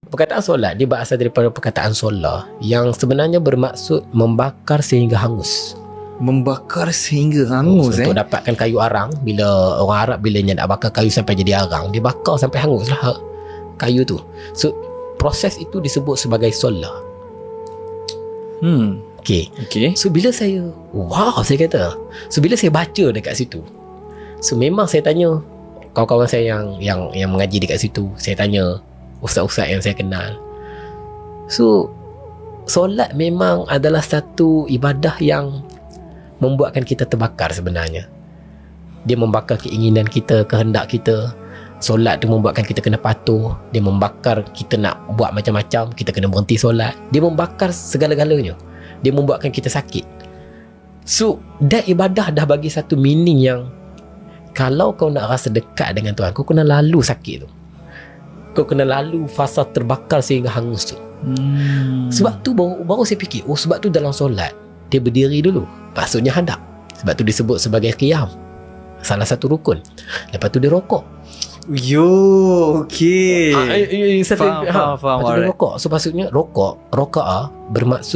Perkataan solat dia berasal daripada perkataan solar yang sebenarnya bermaksud membakar sehingga hangus. Membakar sehingga hangus. Untuk dapatkan kayu arang, bila orang Arab bila nak bakar kayu sampai jadi arang, dia bakar sampai hangus lah kayu tu. So proses itu disebut sebagai solar. Okay. So bila saya saya kata, so bila saya baca dekat situ, so memang saya tanya kawan-kawan saya yang mengaji dekat situ, saya tanya ustaz-ustaz yang saya kenal. So solat memang adalah satu ibadah yang membuatkan kita terbakar sebenarnya. Dia membakar keinginan kita, kehendak kita. Solat tu membuatkan kita kena patuh. Dia membakar kita nak buat macam-macam, kita kena berhenti solat. Dia membakar segala-galanya. Dia membuatkan kita sakit. So that ibadah dah bagi satu meaning yang kalau kau nak rasa dekat dengan Tuhan, kau kena lalu sakit tu. Kau kena lalu fasa terbakar sehingga hangus tu. Sebab tu baru saya fikir, sebab tu dalam solat dia berdiri dulu, maksudnya hadap. Sebab tu disebut sebagai qiyam, salah satu rukun. Lepas tu dia rokok. Okay. Faham. Faham. Lepas tu dia rokok. So maksudnya roka'ah bermaksud